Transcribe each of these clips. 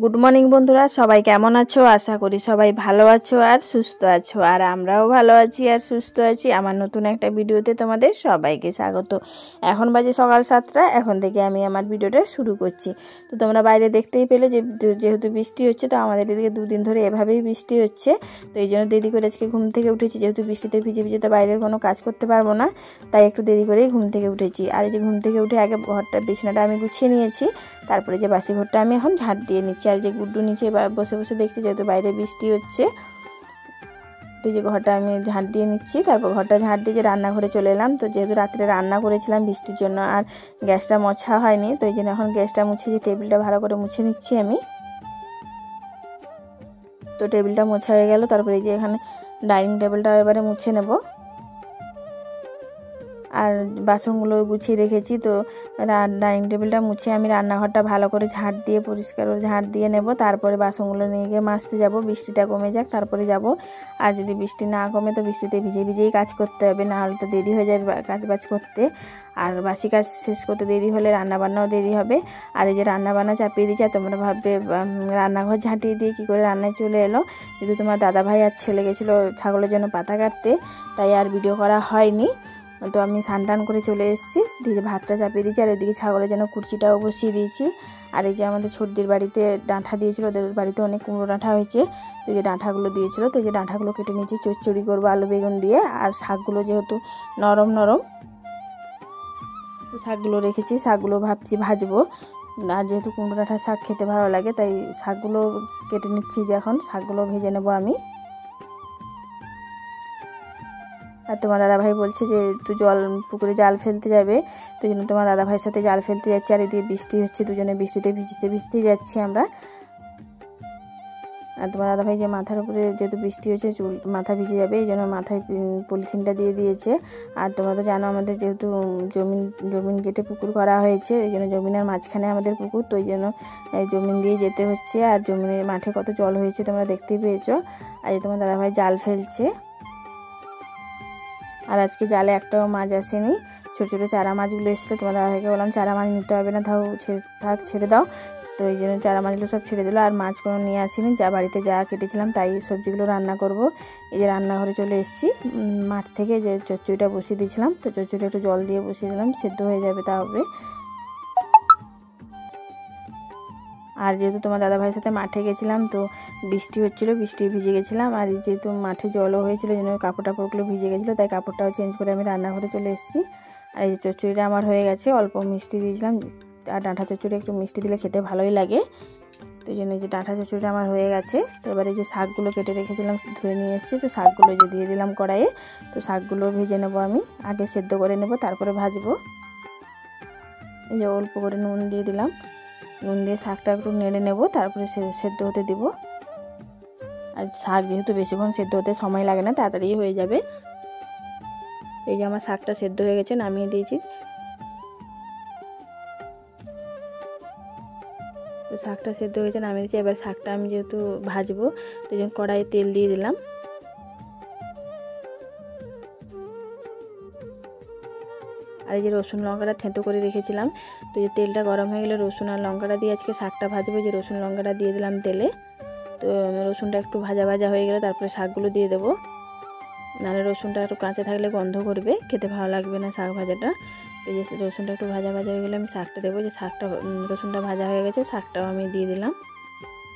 Good morning বন্ধুরা, সবাই কেমন আছো? আশা করি সবাই ভালো আছো আর সুস্থ আছো। আর আমরাও ভালো আছি আর সুস্থ আছি। আমার নতুন একটা ভিডিওতে তোমাদের সবাইকে স্বাগত। এখন বাজে সকাল 7টা। এখন থেকে আমি আমার ভিডিওটা শুরু করছি। তো তোমরা বাইরে দেখতেই পেলে যেহেতু বৃষ্টি হচ্ছে, তো আমাদের এদিকে দুদিন ধরে এভাবেই বৃষ্টি হচ্ছে। তো এই জন্য দেরি করে আজকে ঘুম থেকে উঠেছি। যেহেতু বৃষ্টিতে ভিজে ভিজে তো বাইরের কোনো কাজ করতে পারবো না, তাই একটু দেরি করেই ঘুম থেকে উঠেছি। আর এই যে ঘুম থেকে উঠে আগে বিছানাটা আমি গুছিয়ে নিয়েছি, তারপরে যে বাসি ঘরটা আমি এখন ঝাড় দিয়ে নিচ্ছি। আর যে গুড্ডু নিচে বসে বসে দেখছি, যেহেতু বাইরে বৃষ্টি হচ্ছে, তো যে ঘরটা আমি ঝাড় দিয়ে নিচ্ছি। তারপর ঘরটা ঝাড় দিয়ে যে রান্নাঘরে চলে এলাম। তো যেহেতু রাত্রে রান্না করেছিলাম বৃষ্টির জন্য আর গ্যাসটা মোছা হয়নি, তো এই জন্য এখন গ্যাসটা মুছে যে টেবিলটা ভালো করে মুছে নিচ্ছি আমি। তো টেবিলটা মোছা হয়ে গেল। তারপরে এই যে এখানে ডাইনিং টেবিলটা এবারে মুছে নেব। আর বাসনগুলো গুছিয়ে রেখেছি। তো ডাইনিং টেবিলটা মুছে আমি রান্নাঘরটা ভালো করে ঝাড় দিয়ে পরিষ্কার করে ঝাড় দিয়ে নেব। তারপরে বাসনগুলো নিয়ে গিয়ে মাজতে যাব। বৃষ্টিটা কমে যাক তারপরে যাব। আর যদি বৃষ্টি না কমে তো বৃষ্টিতে ভিজে ভিজেই কাজ করতে হবে, না হলে তো দেরি হয়ে যাবে কাজ বাজ করতে। আর বাসি কাজ শেষ করতে দেরি হলে রান্নাবান্নাও দেরি হবে। আর এই যে রান্নাবান্না চাপিয়ে দিয়েছি। আর তোমরা ভাববে রান্নাঘর ঝাঁটিয়ে দিয়ে কী করে রান্নায় চলে এলো। যেহেতু তোমার দাদাভাই আর ছেলে গেছিলো ছাগলের জন্য পাতা কাটতে, তাই আর ভিডিও করা হয়নি। তো আমি স্নান করে চলে এসেছি, দিয়ে ভাতটা চাপিয়ে দিয়েছি। আর এদিকে ছাগলের জন্য কুর্চিটাও বসিয়ে দিয়েছি। আর এই যে আমাদের ছোটদের বাড়িতে ডাঁঠা দিয়েছিল, ওদের বাড়িতে অনেক কুমড়ো ডাঁঠা হয়েছে, তো এই যে ডাঁঠাগুলো দিয়েছিল। তো এই যে ডাঁঠাগুলো কেটে নিয়েছি, চচ্চড়ি করবো আলু বেগুন দিয়ে। আর শাকগুলো যেহেতু নরম নরম, তো শাকগুলো রেখেছি, শাকগুলো ভাবছি ভাজবো। আর যেহেতু কুমড়ো ডাঁঠার শাক খেতে ভালো লাগে, তাই শাকগুলো কেটে নিচ্ছি। যে এখন শাকগুলো ভেজে নেবো আমি। আর তোমার দাদাভাই বলছে যে তুই পুকুরে জাল ফেলতে যাবে, তো জন্য তোমার দাদাভাইয়ের সাথে জাল ফেলতে যাচ্ছি। আর এদিকে বৃষ্টি হচ্ছে, দুজনে বৃষ্টিতে ভিজতে যাচ্ছি আমরা। আর তোমার দাদাভাই যে মাথার উপরে যেহেতু বৃষ্টি হচ্ছে, মাথা ভিজে যাবে, এই জন্য মাথায় পলিথিনটা দিয়ে দিয়েছে। আর তোমরা তো জানো আমাদের যেহেতু জমিন কেটে পুকুর করা হয়েছে, এই জন্য জমিনের মাঝখানে আমাদের পুকুর, তো এই জন্য জমিন দিয়ে যেতে হচ্ছে। আর জমিনের মাঠে কত জল হয়েছে তোমরা দেখতেই পেয়েছো। আর তোমার দাদাভাই জাল ফেলছে। আর আজকে জালে একটাও মাছ আসেনি, ছোটো ছোটো চারা মাছগুলো এসেছিলো। তোমার দাদাভাইকে বললাম চারা মাছ নিতে হবে না, ছেড়ে দাও। তো এই জন্য চারা মাছগুলো সব ছেড়ে দিল। আর মাছ কোনো নিয়ে আসিনি, বাড়িতে যা কেটেছিলাম তাই সবজিগুলো রান্না করব। এই যে রান্নাঘরে চলে এসেছি মাঠ থেকে, যে চচ্চড়িটা বসিয়ে দিয়েছিলাম। তো চচ্চড়িটা একটু জল দিয়ে বসিয়ে দিলাম, সেদ্ধ হয়ে যাবে তাহলে। আর যেহেতু তোমার দাদাভাইয়ের সাথে মাঠে গেছিলাম, তো বৃষ্টি হচ্ছিলো, বৃষ্টি ভিজে গেছিলাম। আর যেহেতু মাঠে জলও হয়েছিল, এই জন্য কাপড় টাপড়গুলো ভিজে গেছিলো, তাই কাপড়টাও চেঞ্জ করে আমি রান্নাঘরে চলে এসেছি। আর এই যে চচ্চড়িটা আমার হয়ে গেছে, অল্প মিষ্টি দিয়েছিলাম। আর ডাঁটা চচ্চড়ি একটু মিষ্টি দিলে খেতে ভালোই লাগে, তো এই জন্য যে ডাঁটা চচ্চড়িটা আমার হয়ে গেছে। তো এবারে যে শাকগুলো কেটে রেখেছিলাম ধুয়ে নিয়ে এসেছি, তো শাকগুলো যে দিয়ে দিলাম কড়াইয়ে। তো শাকগুলো ভেজে নেবো আমি, আগে সেদ্ধ করে নেব তারপরে ভাজবো। এই যে অল্প করে নুন দিয়ে দিলাম, নুন দিয়ে শাকটা একটু নেড়ে নেব, তারপরে সেদ্ধ হতে দিব। আর শাক যেহেতু বেশিক্ষণ সেদ্ধ হতে সময় লাগে না, তাড়াতাড়ি হয়ে যাবে। এই যে আমার শাকটা সেদ্ধ হয়ে গেছে, নামিয়ে দিয়েছি। তো শাকটা সেদ্ধ হয়েছে, নামিয়ে দিয়েছি। এবার শাকটা আমি যেহেতু ভাজবো, তো এই জন্য কড়াইয়ে তেল দিয়ে দিলাম। আর এই যে রসুন লঙ্কাটা থেঁতো করে রেখেছিলাম, তো এই তেলটা গরম হয়ে গেলে রসুন আর লঙ্কাটা দিয়ে আজকে শাকটা ভাজবো। যে রসুন লঙ্কাটা দিয়ে দিলাম তেলে। তো রসুনটা একটু ভাজা ভাজা হয়ে গেলে তারপরে শাকগুলো দিয়ে দেবো, নাহলে রসুনটা একটু কাঁচা থাকলে গন্ধ করবে, খেতে ভালো লাগবে না শাক ভাজাটা। তো এই যে রসুনটা একটু ভাজা ভাজা হয়ে গেলে আমি শাকটা দেবো। যে শাকটা রসুনটা ভাজা হয়ে গেছে, শাকটাও আমি দিয়ে দিলাম।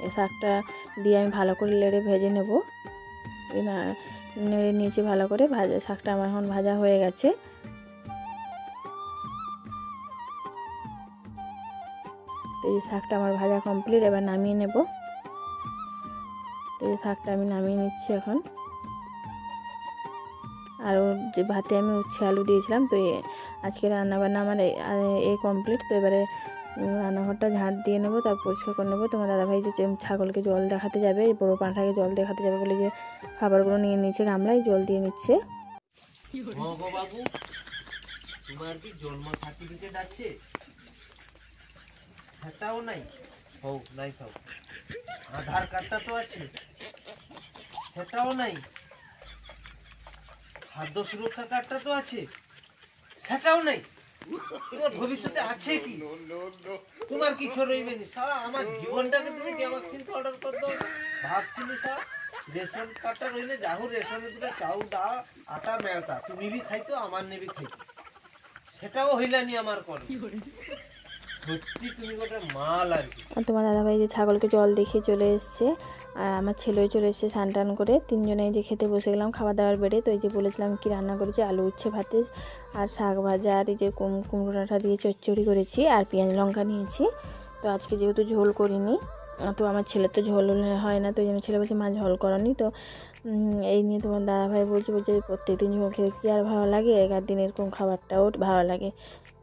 এই শাকটা দিয়ে আমি ভালো করে নেড়ে ভেজে নেব। নেড়ে নিয়েছি ভালো করে, শাকটা আমার এখন ভাজা হয়ে গেছে। তো এই শাকটা আমার ভাজা কমপ্লিট, এবার নামিয়ে নেব। তো এই শাকটা আমি নামিয়ে নিচ্ছি এখন। আর যে ভাতে আমি উচ্ছে আলু দিয়েছিলাম, তো আজকে রান্নাবান্না আমার এই কমপ্লিট। তো এবারে রান্নাঘরটা ঝাঁট দিয়ে নেবো, তারপর পরিষ্কার করে নেবো। তোমার দাদাভাই যে ছাগলকে জল দেখাতে যাবে, বড়ো পাঁঠাকে জল দেখাতে যাবে বলে যে খাবারগুলো নিয়ে নিচ্ছে, গামলায় জল দিয়ে নিচ্ছে। বাবু, তোমার কি জন্ম সার্টিফিকেট আছে? সেটাও নাই? হোক নাই থাক। আধার কার্ডটা তো আছে, সেটাও নাই। খাদ্য সুরক্ষা কার্ডটা তো আছে, সেটাও নাই। তোমার ভবিষ্যতে আছে কি? তোমার কিছু রইবে না সারা। আমার জীবনটাকে তুমি কি আমাকে সিল অর্ডার করে দাও? ভাবছিলি সারা রেশন কার্ডটা রইলে যাহু রেশনের দুটা চাউ ডাল আটা মেলতা তুমি বি খাইতো আমার নেবি খাইতো, সেটাও হইলানি আমার করে। সত্যি তুমি গোটা মাল আর কি। তোমার দাদাভাই যে ছাগলকে জল দেখিয়ে চলে এসছে, আর আমার ছেলেও চলে এসছে স্নান টান করে। তিনজনে যে খেতে বসে গেলাম খাওয়া দাওয়ার বেড়ে। তো এই যে বলেছিলাম কি রান্না করেছি, আলু উচ্ছে ভাতে আর শাক ভাজা আর এই যে কুমড়ো ডাঁটা দিয়ে চচ্চড়ি করেছি আর পেঁয়াজ লঙ্কা নিয়েছি। তো আজকে যেহেতু ঝোল করিনি, তো আমার ছেলের তো ঝোল হয় না, তো এই জন্য ছেলে বলছে মা ঝোল করনি। তো এই নিয়ে তোমার দাদাভাই বলছে প্রত্যেকদিন ঝোল খেতে কি আর ভালো লাগে, এগার দিন এরকম খাবারটাও ভালো লাগে।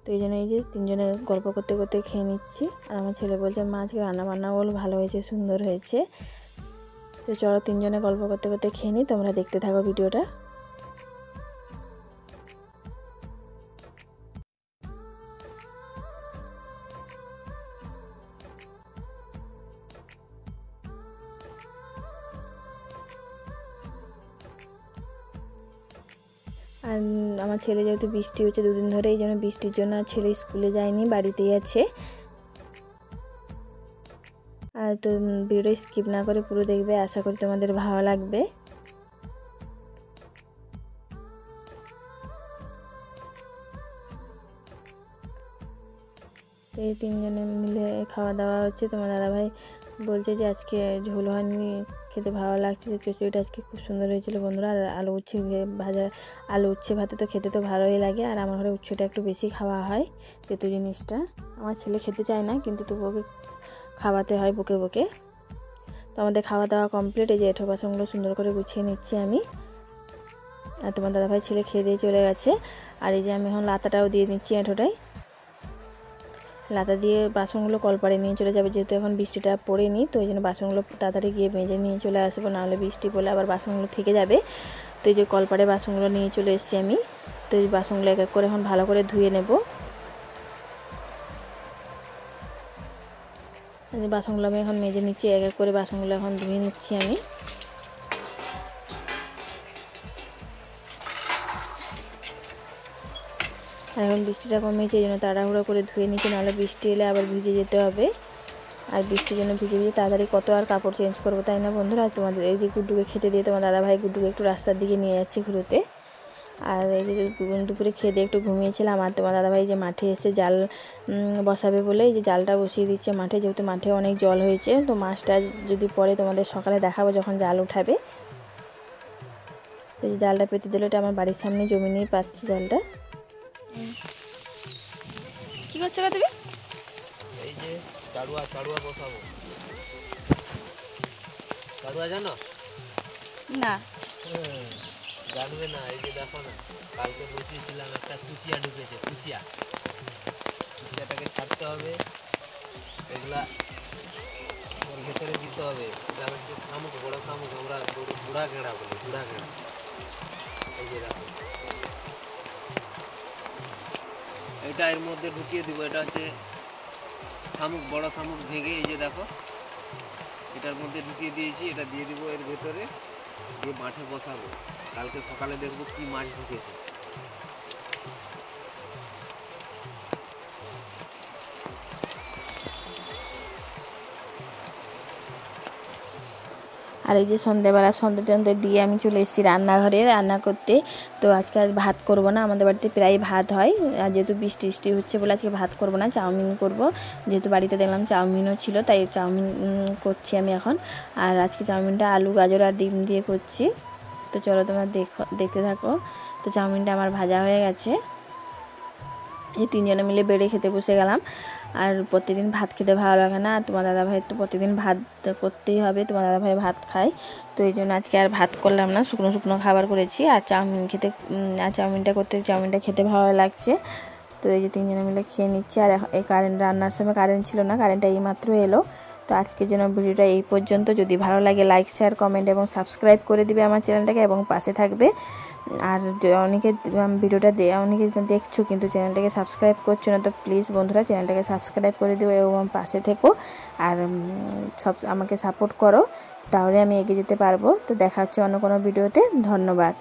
তো এই জন্য এই যে তিনজনে গল্প করতে করতে খেয়ে নিচ্ছি। আর আমার ছেলে বলছে মা আজকে রান্নাবান্না বল ভালো হয়েছে, সুন্দর হয়েছে। তো চলো তিনজনে গল্প করতে করতে খেয়ে নিই, তোমরা দেখতে থাকো ভিডিওটা। আর আমার ছেলে যেহেতু বৃষ্টি হচ্ছে দুদিন ধরে, এই জন্য বৃষ্টির জন্য ছেলে স্কুলে যায়নি, বাড়িতেই আছে। আর তো ভিডিওটা স্কিপ না করে পুরো দেখবে, আশা করি তোমাদের ভালো লাগবে। এই তিনজনে মিলে খাওয়া দাওয়া হচ্ছে। তোমার দাদাভাই বলছে যে আজকে ঝোল হয়নি, খেতে ভালো লাগছে, যে চচ্চড়িটা আজকে খুব সুন্দর হয়েছিল বন্ধুরা। আর আলু উচ্ছে ভাজা, আলু উচ্ছে ভাতে তো খেতে তো ভালোই লাগে। আর আমার ঘরে উচ্ছেটা একটু বেশি খাওয়া হয়, তেঁতু জিনিসটা। আমার ছেলে খেতে চায় না, কিন্তু তবুও খাওয়াতে হয় বকে বকে। তো আমাদের খাওয়া দাওয়া কমপ্লিট। এই যে এঁঠো বাসনগুলো সুন্দর করে গুছিয়ে নিচ্ছি আমি। আর তোমার দাদাভাই ছেলে খেয়ে দিয়ে চলে গেছে। আর এই যে আমি এখন লাতাটাও দিয়ে নিচ্ছি এঁঠোটায়। লাতা দিয়ে বাসনগুলো কলপাড়ে নিয়ে চলে যাবে, যেহেতু এখন বৃষ্টিটা পড়েনি। তো এই জন্য বাসনগুলো তাড়াতাড়ি গিয়ে মেজে নিয়ে চলে আসবো, নাহলে বৃষ্টি পড়লে আবার বাসনগুলো থেকে যাবে। তো এই যে কলপাড়ে বাসনগুলো নিয়ে চলে এসেছি আমি। তো এই বাসনগুলো এক এক করে এখন ভালো করে ধুয়ে নেব। বাসনগুলো আমি এখন মেজে নিচ্ছি, এক এক করে বাসনগুলো এখন ধুয়ে নিচ্ছি আমি। এখন বৃষ্টিটা কমেছে, এই জন্য তাড়াহুড়ো করে ধুয়ে নিচ্ছি, নাহলে বৃষ্টি এলে আবার ভিজে যেতে হবে। আর বৃষ্টির জন্য ভিজে ভিজে তাড়াতাড়ি কত আর কাপড় চেঞ্জ করবো, তাই না বন্ধুরা। আর তোমাদের এই যে গুড্ডুকে খেতে দিয়ে তোমার দাদাভাই গুড্ডুকে একটু রাস্তার দিকে নিয়ে যাচ্ছে ঘুরোতে। আর এই যে দুপুরে খেয়ে দিয়ে একটু ঘুমিয়েছিলাম। আর তোমার দাদাভাই যে মাঠে এসে জাল বসাবে বলে এই যে জালটা বসিয়ে দিচ্ছে মাঠে, যেহেতু মাঠে অনেক জল হয়েছে। তো মাছটা যদি পরে তোমাদের সকালে দেখাবো যখন জাল উঠাবে। তো এই জালটা পেতে দিলে, এটা আমার বাড়ির সামনে জমি নিয়ে পাচ্ছি জালটা। কি করছো তুমি? এই যে চাড়ুয়া বসাবো। চাড়ুয়া জানো না? জানবে না। এই যে দেখো না, কালকে বসিয়েছিলাম, একটা কুচিয়া ঢুকেছে। কুচিয়াটাকে ছাড়তে হবে, এগুলা ওর ভেতরে দিতে হবে। এটা হচ্ছে শামুক, বড় শামুক, আমরা বুড়া গেঁড়া বলি, বুড়া গেঁড়া। এই যে দেখো, এটা এর মধ্যে ঢুকিয়ে দিব। এটা হচ্ছে শামুক, বড় শামুক ভেঙে এই যে দেখো এটার মধ্যে ঢুকিয়ে দিয়েছি। এটা দিয়ে দিব এর ভেতরে, দিয়ে মাঠে বসাবো। কালকে সকালে দেখবো কি মাছ ঢুকেছে। আর এই যে সন্ধ্যাবেলা সন্ধ্যে দিয়ে আমি চলে এসেছি রান্নাঘরে রান্না করতে। তো আজকে আর ভাত করব না, আমাদের বাড়িতে প্রায় ভাত হয়। আর যেহেতু বৃষ্টি হচ্ছে বলে আজকে ভাত করব না, চাউমিন করব। যেহেতু বাড়িতে দেখলাম চাউমিনও ছিল, তাই চাউমিন করছি আমি এখন। আর আজকে চাউমিনটা আলু, গাজর আর ডিম দিয়ে করছি। তো চলো তোমরা দেখতে থাকো। তো চাউমিনটা আমার ভাজা হয়ে গেছে। এই তিনজনে মিলে বেড়ে খেতে বসে গেলাম। আর প্রতিদিন ভাত খেতে ভালো লাগে না, আর তোমার দাদাভাই তো প্রতিদিন ভাত করতেই হবে, তোমার দাদাভাই ভাত খায়। তো এই জন্য আজকে আর ভাত করলাম না, শুকনো খাবার করেছি। আর চাউমিনটা খেতে ভালো লাগছে। তো এই যে তিনজনে মিলে খেয়ে নিচ্ছি। আর এই রান্নার সময় কারেন্ট ছিল না, কারেন্টটা এইমাত্র এলো। তো আজকের জন্য ভিডিওটা এই পর্যন্ত। যদি ভালো লাগে লাইক, শেয়ার, কমেন্ট এবং সাবস্ক্রাইব করে দিবে আমার চ্যানেলটাকে এবং পাশে থাকবে। আর অনেকে ভিডিওটা অনেকে দেখছো কিন্তু চ্যানেলটাকে সাবস্ক্রাইব করছো না, তো প্লিজ বন্ধুরা চ্যানেলটাকে সাবস্ক্রাইব করে দিও এবং পাশে থেকো। আর আমাকে সাপোর্ট করো, তাহলে আমি এগিয়ে যেতে পারবো। তো দেখা হচ্ছে অন্য কোনো ভিডিওতে। ধন্যবাদ।